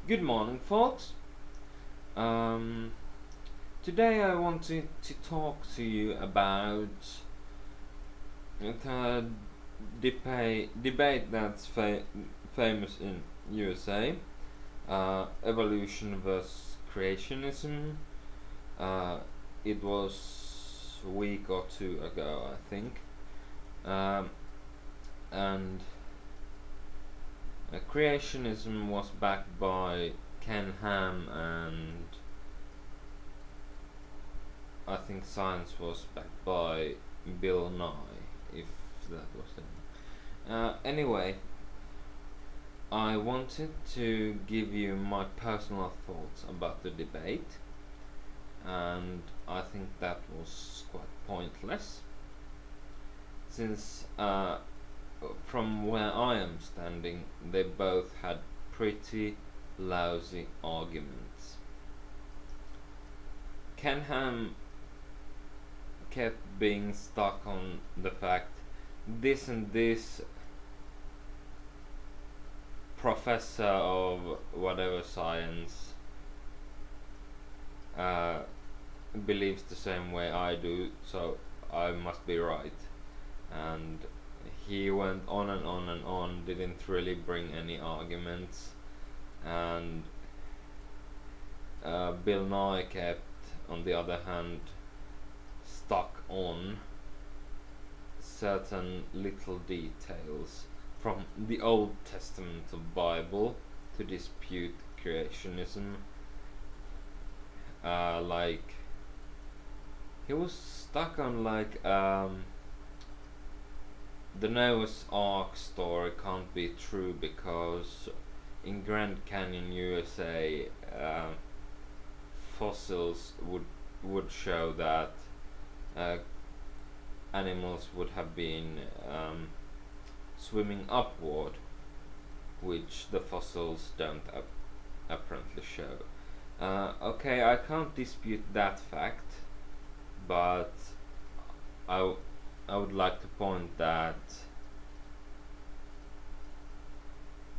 Good morning, folks. Um, Today I wanted to talk to you about the debate that's famous in USA, evolution versus creationism. Uh, it was a week or two ago, I think, um, and creationism was backed by Ken Ham, and I think science was backed by Bill Nye, if that was the anyway, I wanted to give you my personal thoughts about the debate, and I think that was quite pointless, since from where I am standing, they both had pretty lousy arguments. Ken Ham kept being stuck on the fact this and this professor of whatever science believes the same way I do, so I must be right. And he went on and on and on, didn't really bring any arguments, and Bill Nye kept, on the other hand, stuck on certain little details from the Old Testament of Bible to dispute creationism. Like he was stuck on the Noah's Ark story can't be true because in Grand Canyon, USA, fossils would show that uh, animals would have been swimming upward, which the fossils don't apparently show. Okay, I can't dispute that fact, but I would like to point that,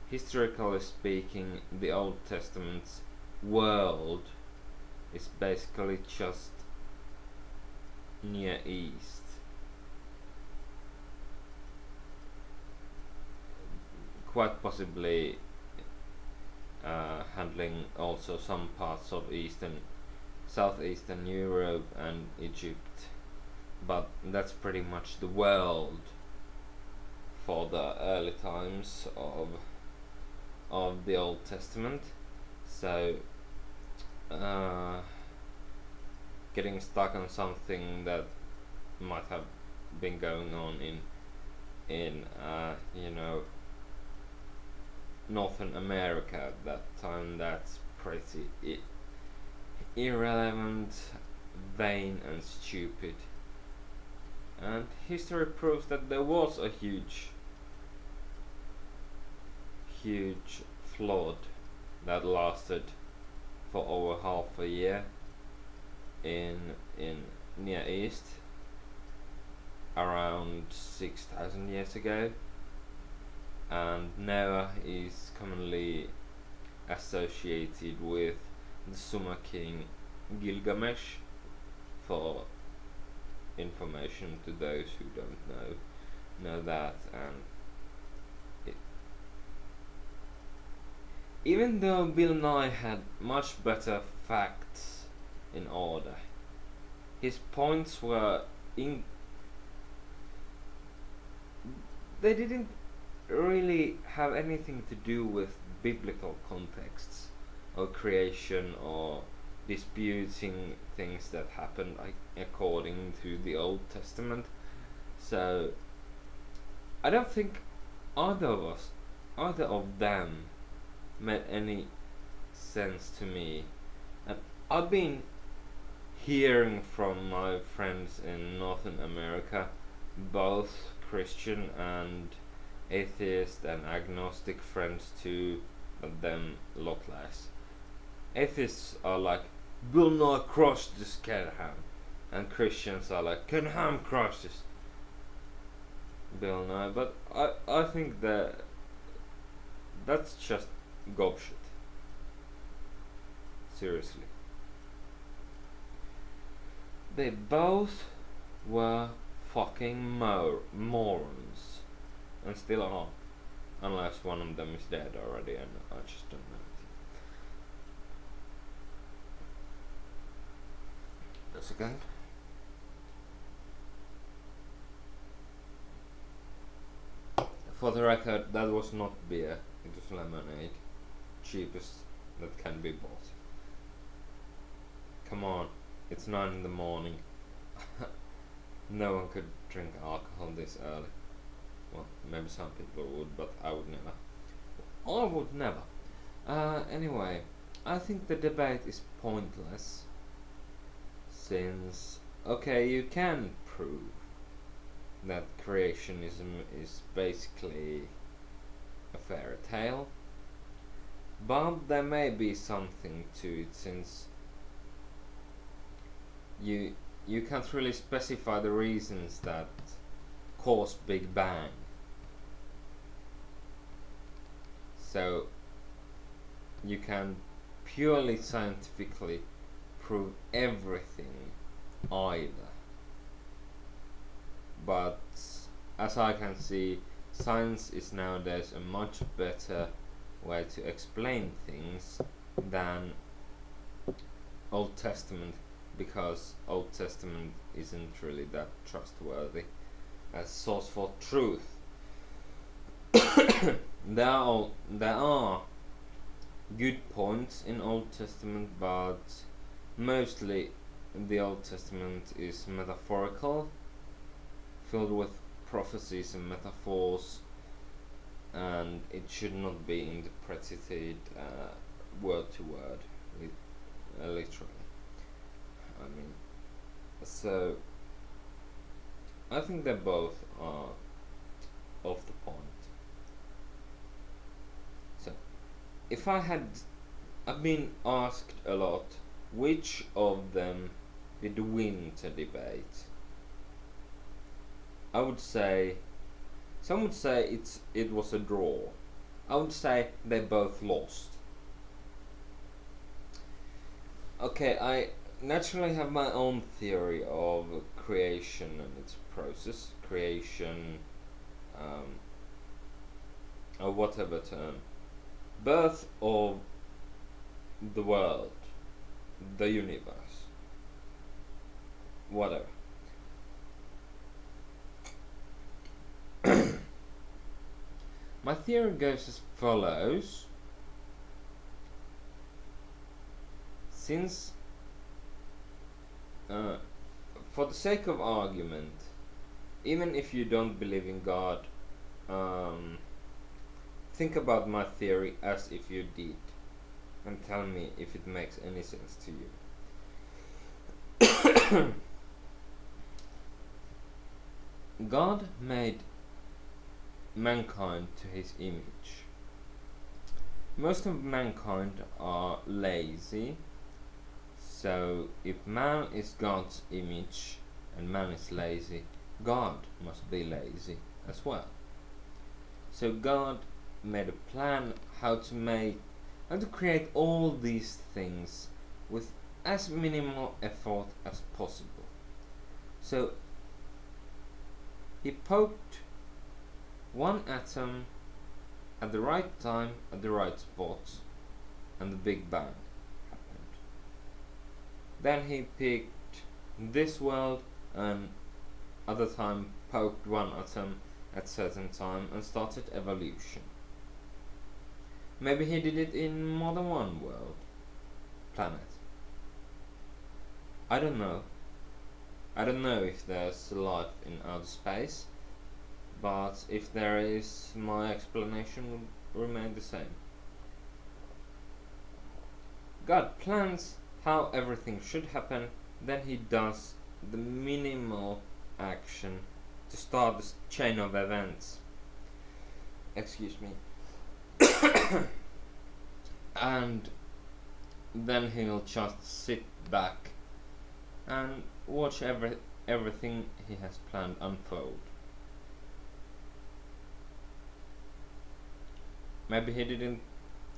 historically speaking, the Old Testament's world is basically just Near East. Quite possibly handling also some parts of Southeastern Europe and Egypt, but that's pretty much the world for the early times of the Old Testament. So getting stuck on something that might have been going on in Northern America at that time, that's pretty irrelevant, vain and stupid. And history proves that there was a huge flood that lasted for over half a year in Near East around 6,000 years ago, and Noah is commonly associated with the Sumer king Gilgamesh, for information to those who don't know that. And even though Bill Nye had much better facts in order, his points were they didn't really have anything to do with biblical contexts or creation or disputing things that happened according to the Old Testament. So I don't think either of them made any sense to me. And I've been hearing from my friends in Northern America, both Christian and atheist and agnostic friends too, but them a lot less. Atheists are like, will not crush this Ken Ham, and Christians are like, Ken Ham crushes Bill Nye. But I think that's just gobshit. Seriously. They both were fucking morons. And still are. Unless one of them is dead already and I just don't know. A second. For the record, that was not beer, it was lemonade. Cheapest that can be bought. Come on, it's 9 in the morning. No one could drink alcohol this early. Well, maybe some people would, but I would never. I would never. Anyway, I think the debate is pointless. Since, okay, you can prove that creationism is basically a fairy tale, but there may be something to it, since you can't really specify the reasons that caused Big Bang. So you can purely scientifically prove everything either. But as I can see, science is nowadays a much better way to explain things than Old Testament, because Old Testament isn't really that trustworthy as source for truth. There are good points in Old Testament, but mostly the Old Testament is metaphorical, filled with prophecies and metaphors, and it should not be interpreted word to word, literally. I mean, so I think they both are off the point. So, if I've been asked a lot, which of them did win the debate? I would say, some would say it was a draw. I would say they both lost. Okay, I naturally have my own theory of creation and its process. Creation, or whatever term. Birth of the world, the universe, whatever. My theory goes as follows. Since, for the sake of argument, even if you don't believe in God, think about my theory as if you did, and tell me if it makes any sense to you. God made mankind to his image. Most of mankind are lazy, so if man is God's image and man is lazy, God must be lazy as well. So God made a plan how to create all these things with as minimal effort as possible. So he poked one atom at the right time, at the right spot, and the Big Bang happened. Then he picked this world and other time poked one atom at certain time and started evolution. Maybe he did it in more than one world, planet. I don't know. I don't know if there's life in outer space, but if there is, my explanation would remain the same. God plans how everything should happen, then he does the minimal action to start this chain of events. Excuse me. And then he'll just sit back and watch everything he has planned unfold. Maybe he didn't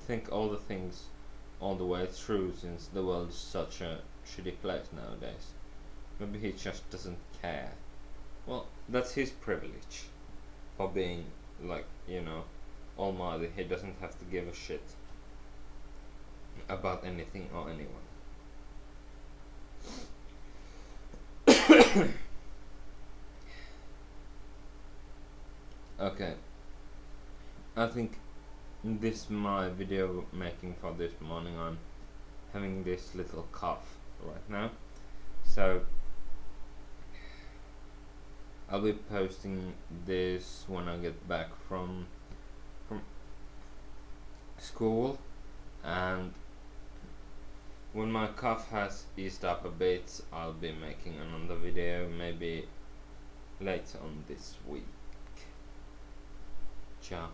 think all the things all the way through, since the world is such a shitty place nowadays. Maybe he just doesn't care. Well, that's his privilege for being, like, almighty. He doesn't have to give a shit about anything or anyone. Okay, I think this my video making for this morning. I'm having this little cough right now, so I'll be posting this when I get back from school, and when my cough has eased up a bit, I'll be making another video, maybe later on this week. Ciao.